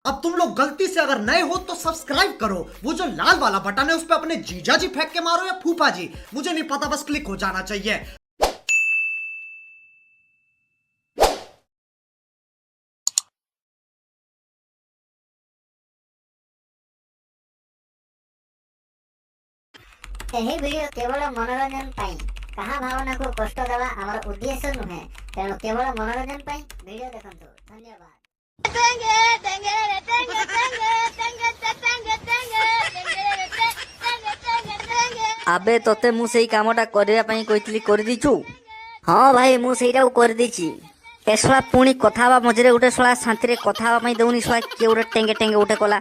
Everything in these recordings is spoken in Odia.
अब तुम लोग गलती से अगर नए हो तो सब्सक्राइब करो, वो जो लाल वाला बटन है उस पर अपने जीजा जी फेंक के मारो या फूफा जी, मुझे नहीं पता, बस क्लिक हो जाना चाहिए। ଏହି ଭିଡିଓ କେବଳ ମନୋରଞ୍ଜନ ପାଇଁ, କାହା ଭାବନାକୁ କଷ୍ଟ ଦେବା ଆମର ଉଦ୍ଦେଶ୍ୟ ନୁହେଁ, ତେଣୁ କେବଳ ମନୋରଞ୍ଜନ ପାଇଁ ଭିଡିଓ ଦେଖନ୍ତୁ। ଧନ୍ୟବାଦ। আবে তোতে মু সেই কামটা করিয়া পাই কইতলি করে দিছু। ହଁ ଭାଇ ମୁଁ ସେଇଟାକୁ କରିଦେଇଛି। ଏ ଶଳା ପୁଣି କଥା ହବା ମଝିରେ ଗୋଟେ ଶଳା ଶାନ୍ତିରେ କଥା ହବା ପାଇଁ ଦଉନି, ଶଳା କିଏ ଗୋଟେ ଟେଙ୍ଗେ ଟେଙ୍ଗେ ଗୋଟେ କଲା।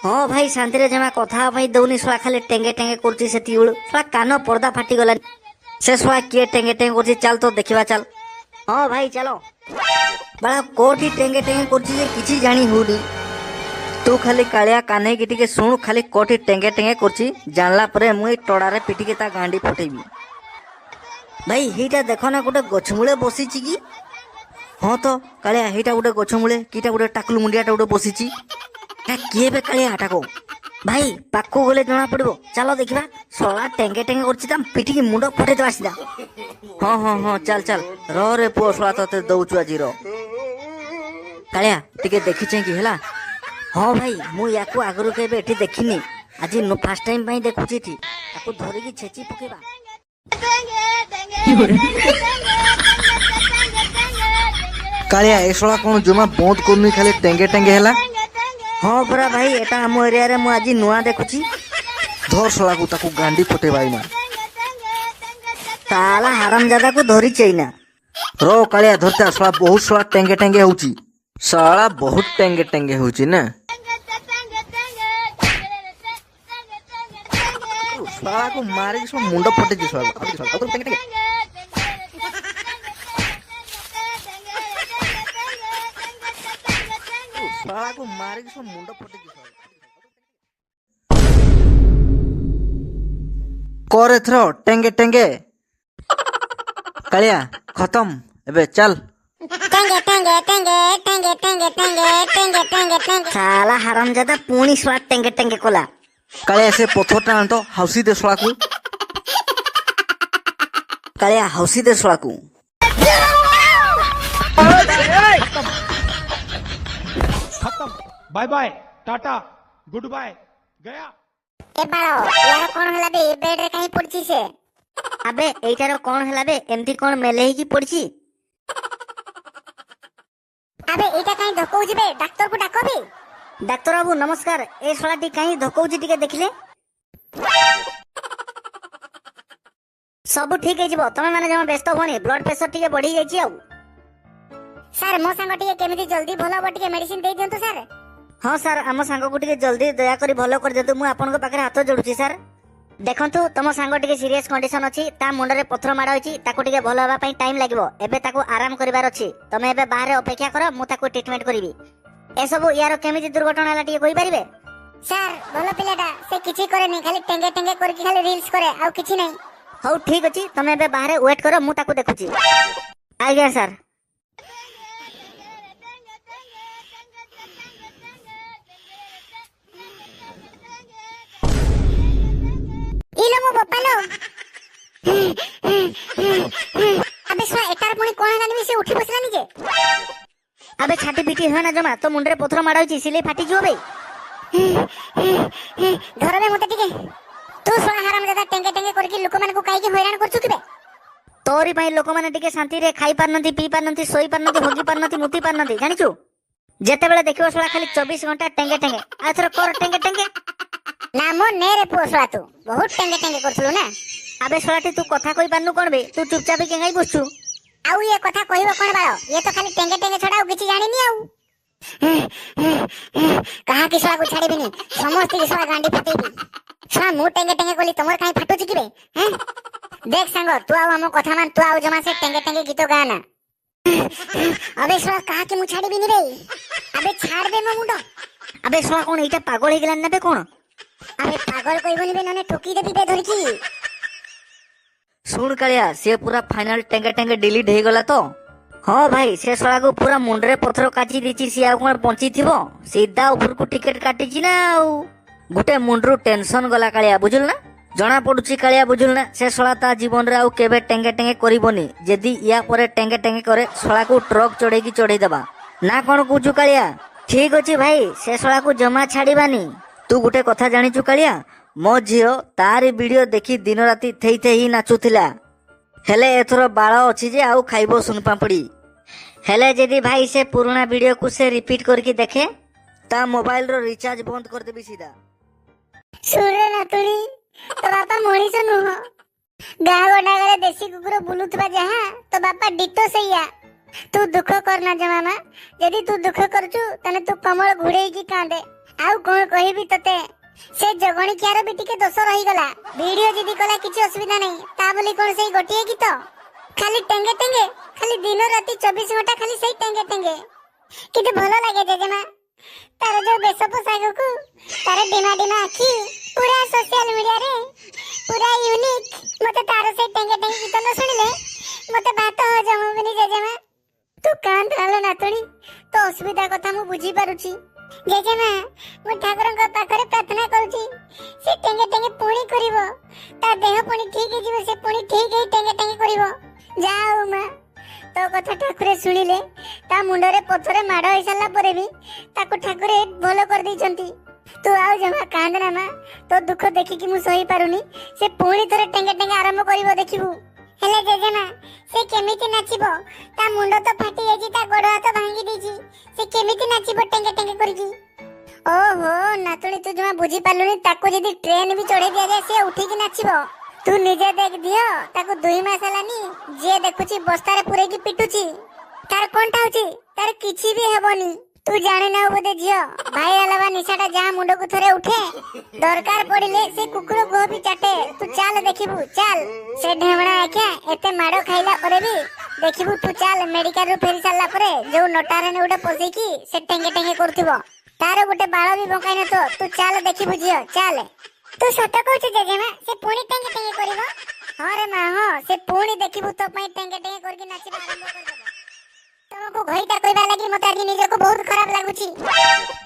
ହଁ ଭାଇ ଶାନ୍ତିରେ ଜମା କଥା ହବା ପାଇଁ ଦଉନି, ଶଳା ଖାଲି ଟେଙ୍ଗେ ଟେଙ୍ଗେ କରୁଛି। ସେତିକିବେଳୁ ଶଳା କାନ ପର୍ଦା ଫାଟିଗଲାନି। ସେ ଶଳା କିଏ ଟେଙ୍ଗେ ଟେଙ୍ଗେ କରୁଛି, ଚାଲ ତ ଦେଖିବା ଚାଲ। ହଁ ଭାଇ ଚାଲ। ବାଳା କୋଉଠି ଟେଙ୍ଗେ ଟେଙ୍ଗେ କରୁଛି ଯେ କିଛି ଜାଣି ହଉନି। ତୁ ଖାଲି କାଳିଆ କାନେଇକି ଟିକେ ଶୁଣୁ, ଖାଲି କୋଉଠି ଟେଙ୍ଗେ ଟେଙ୍ଗେ କରୁଛି, ଜାଣିଲା ପରେ ମୁଁ ଏଇ ଟଡ଼ାରେ ପିଟିକି ତା ଗାଣ୍ଡି ଫଟେଇବି। ଭାଇ ହେଇଟା ଦେଖ ନା ଗୋଟେ ଗଛ ମୂଳେ ବସିଛି କି? ହଁ ତ କାଳିଆ ହେଇଟା ଗୋଟେ ଗଛ ମୂଳେ କିଟା ଗୋଟେ ଟାକୁଲୁ ମୁଣ୍ଡିଆଟା ଗୋଟେ ବସିଛି। କିଏ ବେ କାଳିଆ ହାଟାକୁ? ଭାଇ ପାଖକୁ ଗଲେ ଜଣା ପଡିବ, ଚାଲ ଦେଖିବା। ଶଳା ଟେଙ୍ଗେ ଟେଙ୍ଗେ କରୁଛି, ତା ପିଟିକି ମୁଣ୍ଡ ଫଟେଇଦେବା ସିଧା। ହଁ ହଁ ହଁ ଚାଲ ଚାଲ, ରହ ରେ ପୁଅ, ଶଳା ତତେ ଦଉଛୁ ଆଜି ର। କାଳିଆ ଟିକେ ଦେଖିଛେ କି ହେଲା? ହଁ ଭାଇ ମୁଁ ୟାକୁ ଆଗରୁ କେବେ ଏଠି ଦେଖିନି, ଆଜି ଫାଷ୍ଟ ଟାଇମ ପାଇଁ ଦେଖୁଛି ଏଠି। ତାକୁ ଧରିକି ଛେଚି ପକେଇବା। କାଳିଆ ଏ ଶଳା କଣ ଜମା ବନ୍ଦ କରୁନି, ଖାଲି ଟେଙ୍ଗେ ଟେଙ୍ଗେ ହେଲା। ହଁ ପରା ଭାଇ, ଏଟା ଆମ ଏରିଆରେ ମୁଁ ଆଜି ନୂଆ ଦେଖୁଛି। ଧର ଶଳାକୁ, ତାକୁ ଗାଣ୍ଡି ଫଟେଇବା ଏଇନା। ତାଲା ହାରାମଜାଦାକୁ ଧରିଛି ଏଇନା। ର କାଳିଆ ଧରତା, ଶଳା ବହୁତ ଶଳା ଟେଙ୍ଗେ ଟେଙ୍ଗେ ହଉଛି। ଶଳା ବହୁତ ଟେଙ୍ଗେ ଟେଙ୍ଗେ ହଉଛି ନା। ଶଳାକୁ ମାରିକି ଶଳା ମୁଣ୍ଡ ଫଟେଇଛି ଶଳାକୁ। ଆଉ ଟେଙ୍ଗେ ଟେଙ୍ଗେ। ଶଳାକୁ ମାରିକି ଶଳା ମୁଣ୍ଡ ଫଟେଇଛି ଶଳାକୁ। କର ଏଥର ଟେଙ୍ଗେ ଟେଙ୍ଗେ। କାଳିଆ ଖତମ, ଏବେ ଚାଲ। ତାଲା ହାରାମଜାଦା ପୁଣି ଶଳା ଟେଙ୍ଗେ ଟେଙ୍ଗେ କଲା। କାଳିଆ ସେ ପଥରଟା ଆଣ ତ, ହାଉସି ଦେ ଶଳାକୁ। କାଳିଆ ହଉସି ଦେ ଶଳାକୁ। खत्म, bye bye, tata, goodbye, गया। ଏ ବାଳ ୟାର କଣ ହେଲା ବେ? ଏ ବେଡରେ କାହିଁ ପଡିଛି ସେ? ଆବେ ଏଇଟାର କଣ ହେଲା ବେ? ଏମିତି କଣ ମେଲେଇକି ପଡିଛି? ଆବେ ଏଇଟା କାହିଁ ଧକଉଛି ବେ? ଡାକ୍ତରକୁ ଡାକ ବେ। ଡାକ୍ତର ବାବୁ ନମସ୍କାର। ଏ ଶଳାଟି କାହିଁ ଧକଉଛି ଟିକେ ଦେଖିଲେ। ସବୁ ଠିକ ହେଇଯିବ, ତମେ ମାନେ ଜମା ବ୍ୟସ୍ତ ହୁଅନି, ବ୍ଲଡ ପ୍ରେସର ଟିକେ ବଢି ଯାଇଛି ଆଉ। ସାର୍ ମୋ ସାଙ୍ଗ ଟିକେ କେମିତି ଜଲ୍ଦି ଭଲ ହବ, ଟିକେ ମେଡିସିନ ଦେଇ ଦିଅନ୍ତୁ ସାର୍। ହଁ ସାର୍, ଆମ ସାଙ୍ଗକୁ ଟିକେ ଜଲ୍ଦି ଦୟାକରି ଭଲ କରିଦିଅନ୍ତୁ, ମୁଁ ଆପଣଙ୍କ ପାଖରେ ହାତ ଯୋଡୁଛି ସାର୍। ଦେଖନ୍ତୁ ତମ ସାଙ୍ଗ ଟିକେ ସିରିୟସ କଣ୍ଡିସନ ଅଛି, ତା ମୁଣ୍ଡରେ ପଥର ମାଡ଼ ହୋଇଛି, ତାକୁ ଟିକେ ଭଲ ହେବା ପାଇଁ ଟାଇମ ଲାଗିବ। ଏବେ ତାକୁ ଆରାମ କରିବାର ଅଛି, ତମେ ଏବେ ବାହାରେ ଅପେକ୍ଷା କର, ମୁଁ ତାକୁ ଟ୍ରିଟମେଣ୍ଟ କରିବି। ଏସବୁ ୟାର କେମିତି ଦୁର୍ଘଟଣା ହେଲା ଟିକେ କହିପାରିବେ? ସାର୍ ଭଲ ପିଲାଟା, ସେ କିଛି କରେନି, ଖାଲି ଟେଙ୍ଗେ ଟେଙ୍ଗେ କରିକି ଖାଲି ରିଲ୍ସ କରେ, ଆଉ କିଛି ନାହିଁ। ହଉ ଠିକ ଅଛି, ତମେ ଏବେ ବାହାରେ ୱେଟ୍ କର, ମୁଁ ତାକୁ ଦେଖୁଛି। ଆଜ୍ଞା ସାର୍। ଇଲୋ ମୋ ବୋପାଲୋ। ଆବେ ଶୁଣ, ଏଟାର ପୁଣି କଣ ହେଲାନି ବେ? ସେ ଉଠି ବସିଲାନି ଯେ। ଆବେ ଛାଟି ପିଟି ହୁଏ ନା ଜମା, ତୋ ମୁଣ୍ଡରେ ପଥର ମାଡ଼ ହୋଇଛି, ସିଲେଇ ଫାଟିଯିବ ବେ। ଧର ବେ ମତେ ଟିକେ। ତୁ ଶୁଣ ହାରାମଜାଦା, ଟେଙ୍ଗେ ଟେଙ୍ଗେ କରିକି ଲୋକମାନଙ୍କୁ କାହିଁକି ହଇରାଣ କରୁଛୁ କି ବେ? ତୋରି ପାଇଁ ଲୋକମାନେ ଟିକେ ଶାନ୍ତିରେ ଖାଇ ପାରୁନାହାନ୍ତି, ପିଇ ପାରୁନାହାନ୍ତି, ଶୋଇ ପାରୁନାହାନ୍ତି, ହଗି ପାରୁନାହାନ୍ତି, ମୁତି ପାରୁନାହାନ୍ତି, ଜାଣିଛୁ? ଯେତେବେଳେ ଦେଖିବ ଶଳା ଖାଲି 24 ଘଣ୍ଟା ଟେଙ୍ଗେ ଟେଙ୍ଗେ। ଆଉ ଏଥର କର ଟେଙ୍ଗେ ଟେଙ୍ଗେ। ନା ମୋ ନେ ରେ ପୁଅ, ଶଳା ତୁ ବହୁତ ଟେଙ୍ଗେ ଟେଙ୍ଗେ କରୁଥିଲୁ ନା। ଆବେ ଶଳାଟି ତୁ କଥା କହି ପାରୁନୁ କଣ ବେ? ତୁ ଚୁପଚାପ କେଙ୍ଗାଇ ବସଛୁ? ଆଉ ଇଏ କଥା କହିବ କଣ ବାଳ? ଇଏ ତ ଖାଲି ଟେଙ୍ଗେ ଟେଙ୍ଗେ ଛଡା ଆଉ କିଛି ଜାଣିନି ଆଉ। କାହାକି ଶଳାକୁ ଛାଡିବିନି, ସମସ୍ତିକି ଶଳା ଗାଣ୍ଡି ଫଟେଇବି। ଶଳା ମୁଁ ଟେଙ୍ଗେ ଟେଙ୍ଗେ କଲି, ତମର କାହିଁ ଫାଟୁଛି କି ବେ? देख सांग तू आम कथा मान तू आउ जमा से टेंगे टेंगे गीत गाना। अबे शला कहा के मु छाड़ी बिनी रे। अबे छाड़ दे मो मुंडो। अबे शला कोन एटा पागल हे गेला नबे कोन। अबे पागल कहबनी बे नने ठोकी देबी बे धरकी। सुन कालिया से पूरा फाइनल टेंगे टेंगे डिलीट हे गला तो। ହଁ ଭାଇ ସେ ଶଳାକୁ ପୁରା ମୁଣ୍ଡରେ ପଥର କାଚି ଦେଇଛି। ସିଏ ଆଉ କଣ ବଞ୍ଚିଥିବ? ସିଧା ଉପରକୁ ଟିକେଟ କାଟିଛି ନା ଆଉ। ଗୋଟେ ମୁଣ୍ଡରୁ ଟେନସନ ଗଲା କାଳିଆ, ବୁଝିଲୁ ନା? ଜଣା ପଡୁଛି କାଳିଆ, ବୁଝିଲୁ ନା? ସେ ଶଳା ତା ଜୀବନରେ ଆଉ କେବେ ଟେଙ୍ଗେ ଟେଙ୍ଗେ କରିବନି। ଯଦି ୟା ପରେ ଟେଙ୍ଗେ ଟେଙ୍ଗେ କରେ ଶଳାକୁ ଟ୍ରକ୍ ଚଢେଇକି ଚଢେଇ ଦେବା। ନା କଣ କହୁଛୁ କାଳିଆ? ଠିକ ଅଛି ଭାଇ, ସେ ଶଳାକୁ ଜମା ଛାଡିବାନି। ତୁ ଗୋଟେ କଥା ଜାଣିଛୁ କାଳିଆ? ମୋ ଝିଅ ତାରି ଭିଡିଓ ଦେଖି ଦିନ ରାତି ଥେଇ ଥେଇ ହିଁ ନାଚୁଥିଲା। ହେଲେ ଏଥର ବାଳ ଅଛି ଯେ ଆଉ ଖାଇବ ସୁନପାମ୍ପଡି। ହେଲେ ଯଦି ଭାଇ ସେ ପୁରୁଣା ଭିଡିଓକୁ ସେ ରିପିଟ କରିକି ଦେଖେ, ତା ମୋବାଇଲର ରିଚାର୍ଜ ବନ୍ଦ କରିଦେବି ସିଧା। ଶୁଣେ ନାତୁଣୀ, ତୋ ବାପା ମଣିଷ ନୁହଁ। ଗାଁ ଗଣ୍ଡାରେ ଦେଶୀ କୁକୁର ବୁଲୁଥିବା ଯାହା ତୋ ବାପା ଡିଟୋ ସେଇଆ। ତୁ ଦୁଃଖ କରନା ଜମା ମା। ଯଦି ତୁ ଦୁଃଖ କରୁଛୁ ତାହେଲେ ତୁ କମଳ ଘୋଡେଇକି କାନ୍ଦେ। ଆଉ କଣ କହିବି ତତେ? ସେ ଜଗଣିକିଆର ବି ଟିକେ ଦୋଷ ରହିଗଲା। ଭିଡିଓ ଯଦି କଲା କିଛି ଅସୁବିଧା ନାହିଁ, ତା ବୋଲି କଣ ସେଇ ଗୋଟିଏ ଗୀତ? ଖାଲି ଟେଙ୍ଗେ ଟେଙ୍ଗେ, ଖାଲି ଦିନ ରାତି 24 ଘଣ୍ଟା ଖାଲି ସେଇ ଟେଙ୍ଗେ ଟେଙ୍ଗେ। କିନ୍ତୁ ଭଲ ଲାଗେ ଜେଜେମା, ତାର ଯୋଉ ବେଶ ପୋଷାକକୁ, ତାର ଡିମା ଡିମା ଆଖି, ପୁରା ସୋସିଆଲ ମିଡିଆରେ ପୁରା ୟୁନିକ୍। ମତେ ତାର ସେଇ ଟେଙ୍ଗେ ଟେଙ୍ଗେ ଗୀତ ନ ଶୁଣିଲେ ମତେ ଭାତ ହଜମ ହବନି ଜେଜେମା। ତୁ କାନ୍ଦାଲୋ ନାତୁଣୀ, ତୋ ଅସୁବିଧା କଥା ମୁଁ ବୁଝିପାରୁଛି। ଜେଜେମା, ମୁଁ ଠାକୁରଙ୍କ ପାଖରେ ପ୍ରାର୍ଥନା କରୁଛି ସେ ଟେଙ୍ଗେ ଟେଙ୍ଗେ ପୁଣି କରିବ। ତା ଦେହ ପୁଣି ଠିକ ହେଇଯିବ, ସେ ପୁଣି ଠିକ ହେଇ ଟେଙ୍ଗେ ଟେଙ୍ଗେ କରିବ। ଯା ହଉ ମା, ତୋ କଥା ଠାକୁରେ ଶୁଣିଲେ। ତା ମୁଣ୍ଡରେ ପଥର ମାଡ଼ ହେଇସାରିଲା ପରେ ବି ତାକୁ ଠାକୁରେ ଭଲ କରିଦେଇଛନ୍ତି। ତୁ ଆଉ ଜମା କାନ୍ଦନା ମା, ତୋ ଦୁଃଖ ଦେଖିକି ମୁଁ ସହି ପାରୁନି। ସେ ପୁଣି ଥରେ ଟେଙ୍ଗେ ଟେଙ୍ଗେ ଆରମ୍ଭ କରିବ, ଦେଖିବୁ। ହେଲେ ଜେଜେମା, ସେ କେମିତି ନାଚିବ? ତା ମୁଣ୍ଡ ତ ଫାଟି ଯାଇଛି, ତା ଗୋଡ ହାତ ଭାଙ୍ଗି ଦେଇଛି। ସେ କେମିତି ନାଚିବ ଟେଙ୍ଗେ ଟେଙ୍ଗେ କରିକି? ଓହୋ ନାତୁଣୀ, ତୁ ଜମା ବୁଝି ପାରିଲୁନି। ତାକୁ ଯଦି ଟ୍ରେନ ବି ଚଢେଇ ଦିଆଯାଏ ସେ ଉଠିକି ନାଚିବ। ତୁ ନିଜେ ଦେଖ ଦିଅ, ତାକୁ 2 ମାସ ହେଲାନି ଯିଏ ଦେଖୁଛି ବସ୍ତାରେ ପୁରେଇକି ପିଟୁଛି। ତାର କଣଟା ହଉଛି? ତାର କିଛି ବି ହେବନି। ତୁ ଜାଣିନାଉ ବୋଧେ ଝିଅ, ଭାଇରାଲ ହବା ନିଶାଟା ଯାହା ମୁଣ୍ଡକୁ ଥରେ ଉଠେ, ଦରକାର ପଡିଲେ ସେ କୁକୁର ଗୁହ ବି ଚାଟେ। ତୁ ଚାଲ ଦେଖିବୁ, ଚାଲ। ସେ ଢେମଣା ଆଖ୍ୟା ଏତେ ମାଡ଼ ଖାଇଲା ପରେ ବି ଦେଖିବୁ, ତୁ ଚାଲ। ମେଡିକାଲ ରୁ ଫେରି ସାରିଲା ପରେ ଯୋଉ ନଟାରେନେ ଗୋଟେ ପଶେଇକି ସେ ଟେଙ୍ଗେ ଟେଙ୍ଗେ କରୁଥିବ, ତାର ଗୋଟେ ବାଳ ବି ବଙ୍କାଇ ନଥିବ। ତୁ ଚାଲ ଦେଖିବୁ ଝିଅ, ଚାଲ। ତୁ ସତ କହୁଛୁ ଜେଜେମା? ସେ ପୁଣି ଟେଙ୍ଗେ ଟେଙ୍ଗେ କରିବ? ହଁ ରେ ମା, ହଁ। ସେ ପୁଣି ଦେଖିବୁ ତୋ ପାଇଁ ଟେଙ୍ଗେ ଟେଙ୍ଗେ କରିକି ନାଚିବା ଆରମ୍ଭ କରିଦେବ। ତମକୁ ଘଇତା କହିବା ଲାଗି ମତେ ଆଜି ନିଜକୁ ବହୁତ ଖରାପ ଲାଗୁଛି।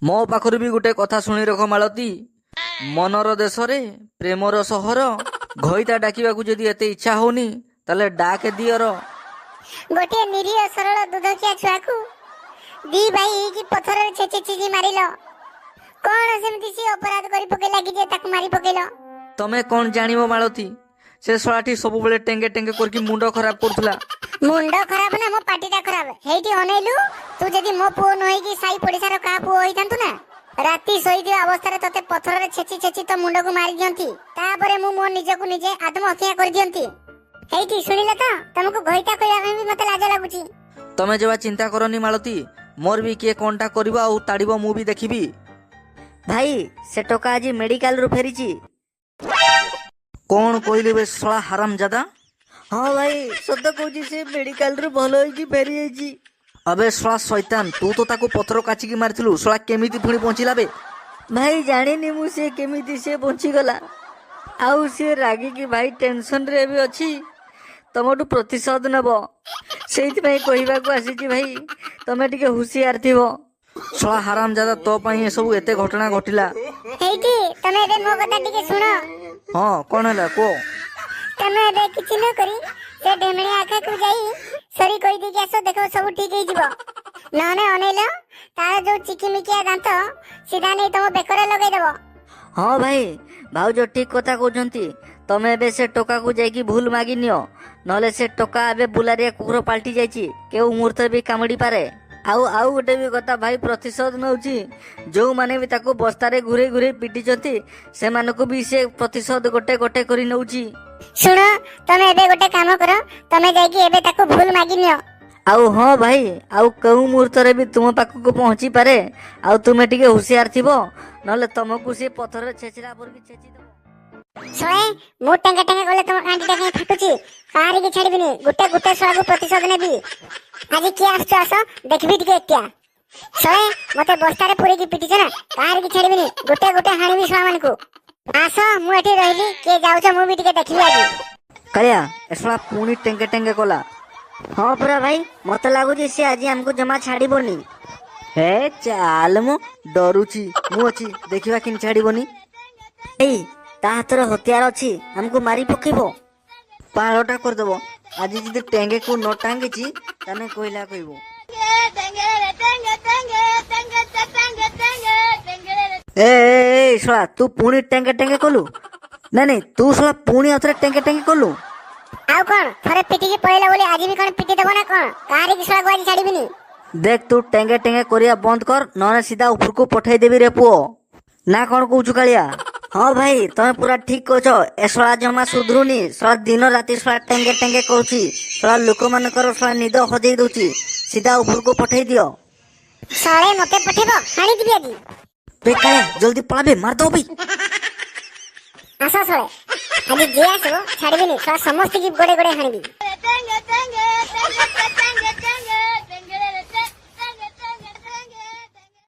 ମୋ ପାଖରୁ ବି ଗୋଟେ କଥା ଶୁଣି ରଖ ମାଳତୀ। ମନର ଦେଶରେ ପ୍ରେମର ସହର। ଘଇତା ଡାକିବାକୁ ଯଦି ଏତେ ଇଚ୍ଛା ହଉନି, ତାହେଲେ ଡାକେ ଦିଅର। ଗୋଟିଏ ନିରୀହ ସରଳ ଦୁଧଖିଆ ଛୁଆକୁ 2 ଭାଇ ହେଇକି ପଥରରେ ଛେଚି ଛେଚି ମାରିଲ। କଣ ସେମିତି ସିଏ ଅପରାଧ କରି ପକେଇଲା କି ଯେ ତାକୁ ମାରି ପକେଇଲ? ତମେ କଣ ଜାଣିବ ମାଳତୀ? ସେ ଶଳାଟି ସବୁବେଳେ ଟେଙ୍ଗେ ଟେଙ୍ଗେ କରିକି ମୁଣ୍ଡ ଖରାପ କରୁଥିଲା। ମୁଣ୍ଡ ଖରାପ ନା ମୋ ପାଟିଟା ଖରାପ? ହେଇଠି ଅନେଇଲୁ, ତୁ ଯଦି ମୋ ପୁଅ ନ ହେଇକି ସାଇ ପଡିଶାର କାହା ପୁଅ ହେଇଥାନ୍ତୁ ନା, ରାତି ଶୋଇଥିବା ଅବସ୍ଥାରେ ତତେ ପଥରରେ ଛେଚି ଛେଚି ତ ମୁଣ୍ଡକୁ ମାରି ଦିଅନ୍ତି। ତାପରେ ମୁଁ ମୋ ନିଜକୁ ନିଜେ ଆତ୍ମହତ୍ୟା କରିଦିଅନ୍ତି। ହେଇଠି ଶୁଣିଲେ ତ, ତମକୁ ଘଇତା କହିବା ପାଇଁ ବି ମତେ ଲାଜ ଲାଗୁଛି। ତମେ ଯେବା ଚିନ୍ତା କରନି ମାଳତୀ, ମୋର ବି କିଏ କଣଟା କରିବ ଆଉ ତାଡ଼ିବ ମୁଁ ବି ଦେଖିବି। ଭାଇ ସେ ଟୋକା ଆଜି ମେଡିକାଲରୁ ଫେରିଛି। କଣ କହିଲି ବେ ଶଳା ହାରାମ ଜାଦା? ହଁ ଭାଇ ସତ କହୁଛି, ସେ ମେଡିକାଲରୁ ଭଲ ହେଇକି ଫେରି ଯାଇଛି। अबे शला शैतान, तू तो ताको पथर काचिकी मारिथिलु, शला केमिति पुणी बଞ୍ଚିଲା ବେ? ଭାଇ ଜାଣିନି ମୁଁ ସେ କେମିତି ସେ ବଞ୍ଚିଗଲା। ଆଉ ସେ ରାଗିକି ଭାଇ ଟେନସନରେ ଏବେ ଅଛି, ତମଠୁ ପ୍ରତିଶୋଧ ନେବ। ସେଇଥିପାଇଁ କହିବାକୁ ଆସିଛି ଭାଇ, ତମେ ଟିକେ ହୁସିଆର ଥିବ। ଶଳା ହାରାମ ଜାଦା, ତୋ ପାଇଁ ଏ ସବୁ ଏତେ ଘଟଣା ଘଟିଲା। ହେଇଠି ତମେ ଏବେ ମୋ କଥା ଟିକେ ଶୁଣ। ହଁ କଣ ହେଲା କୁହ? ତମେ ଏବେ କିଛି ନ କରି ସେ ଢେମଣି ଆଖାକୁ ଯାଇ ସରି କହିଦେଇକି ଆସ, ଦେଖ ସବୁ ଠିକ ହେଇଯିବ। ନହେଲେ ଅନେଇଲ, ତାର ଯୋଉ ଚିକିମିକିଆ ଦାନ୍ତ ସିଧା ନେଇ ତମ ବେକରେ ଲଗେଇଦବ। ହଁ ଭାଇ, ଭାଉଜ ଠିକ କଥା କହୁଛନ୍ତି। ତମେ ଏବେ ସେ ଟୋକାକୁ ଯାଇକି ଭୁଲ ମାଗି ନିଅ, ନହେଲେ ସେ ଟୋକା ଏବେ ବୁଲାରିଆ କୁକୁର ପାଲଟି ଯାଇଛି, କେଉଁ ମୁହୂର୍ତ୍ତରେ ବି କାମୁଡି ପାରେ। ଆଉ ଗୋଟେ ବି କଥା ଭାଇ, ପ୍ରତିଶୋଧ ନଉଛି। ଯୋଉମାନେ ବି ତାକୁ ବସ୍ତାରେ ଘୁରେଇ ଘୁରେଇ ପିଟିଛନ୍ତି, ସେମାନଙ୍କୁ ବି ସେ ପ୍ରତିଶୋଧ ଗୋଟେ ଗୋଟେ କରି ନଉଛି। ଶୁଣ, ତମେ ଏବେ ଗୋଟେ କାମ କର, ତମେ ଯାଇକି ଏବେ ତାକୁ ଭୁଲ ମାଗି ନିଅ। ଆଉ ହଁ ଭାଇ, ଆଉ କେଉଁ ମୁହୂର୍ତ୍ତରେ ବି ତୁମ ପାଖକୁ ପହଞ୍ଚି ପାରେ, ଆଉ ତୁମେ ଟିକେ ହୁସିଆର ଥିବ, ନହେଲେ ତମକୁ ସେ ପଥରରେ ଛେଚିଲା ପରିକି ଛେଚିଦବ। ଶଳେ, ମୁଁ ଟେଙ୍ଗେ ଟେଙ୍ଗେ ଗଲେ ତମ କାଣ୍ଡିଟା କାହିଁ ଫାଟୁଛି? କାହାରିକି ଛାଡିବିନି, ଗୋଟେ ଗୋଟେ ଶଳାକୁ ପ୍ରତିଶୋଧ ନେବି। ଆଜି କିଏ ଆସୁଛ ଆସ, ଦେଖିବି ଟିକେ ଏତିଆ। ଶଳେ, ମତେ ବସ୍ତାରେ ପୁରେଇକି ପିଟିଛ ନା, କାହାରିକି ଛାଡିବିନି, ଗୋଟେ ଗୋଟେ ହାଣିବି ଶଳା ମାନଙ୍କୁ। ଆସ, ମୁଁ ଏଠି ରହିଲି, କିଏ ଯାଉଛ ମୁଁ ବି ଟିକେ ଦେଖିବି ଆଜି। କାଳିଆ, ଏ ଶଳା ପୁଣି ଟେଙ୍ଗେ ଟେଙ୍ଗେ କଲା। हाँ पूरा भाई मत लगुच सी आज हमको जमा छाड़बनी। हे चाल मो डरुची मु अछि देखिबा किन छाड़ीबनी। ता हाथर हथियार अच्छी हमको मारी पकेबो। पाळटा कर देबो आज जदी टेंगे को न टांगीची तने कोइला कइबो। ए शोला तू पुणी टेंगे टेंगे कलु नहीं नहीं तू शोला पुणी अथरे टेंगे टेंगे कलु। आउ कौन थरे पिटी के पळेला बोली आज भी कौन पिटी देबो ना कौन कारी की सळा गुआजी छाड़बनी। देख तू टेंगे टेंगे करिया बंद कर नने सीधा ऊपर को पठाई देबी रे पुओ ना कौन कहू कालिया। हाँ भाई तमे पूरा ठीक कहछ ए शोला जमा सुधरुनी शोला दिन राति शोला टेंगे टेंगे करछि शोला लोक मानकर शोला निद हजेई दउछि सीधा ऊपर को पठाई दियो। सळे मते पठेबो हानी दिबी आजी। बे काले जल्दी पळाबे मार दो बे। आसा सळे आज जे आसो छाड़बनी सळा समस्त की गोडे गोडे हानिबी।